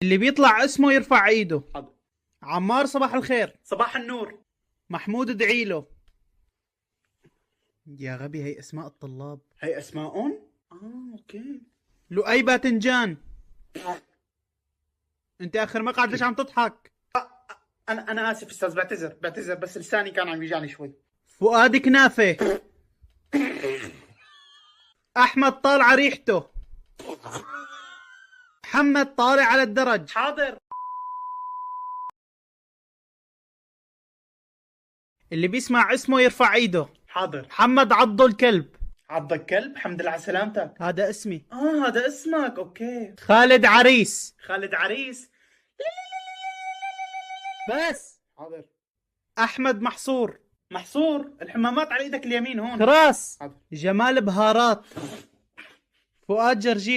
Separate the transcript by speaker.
Speaker 1: اللي بيطلع اسمه يرفع ايده.
Speaker 2: حاضر.
Speaker 1: عمار صباح الخير.
Speaker 2: صباح النور.
Speaker 1: محمود ادعي له. يا غبي هي اسماء الطلاب.
Speaker 2: هي اسماء؟ اوكي.
Speaker 1: لؤي باذنجان. انت اخر مقعد ليش عم تضحك؟
Speaker 2: انا اسف استاذ، بعتذر بس لساني كان عم يوجعني شوي.
Speaker 1: فؤاد كنافه. احمد طالع ريحته. محمد طالع على الدرج.
Speaker 2: حاضر.
Speaker 1: اللي بيسمع اسمه يرفع ايده.
Speaker 2: حاضر.
Speaker 1: محمد عضو الكلب.
Speaker 2: عضك كلب، الحمد لله على سلامتك.
Speaker 1: هذا اسمي.
Speaker 2: هذا اسمك، اوكي.
Speaker 1: خالد عريس.
Speaker 2: خالد عريس.
Speaker 1: بس.
Speaker 2: حاضر.
Speaker 1: احمد محصور.
Speaker 2: محصور، الحمامات على ايدك اليمين هون.
Speaker 1: كراس.
Speaker 2: حاضر.
Speaker 1: جمال بهارات. فؤاد جرجير.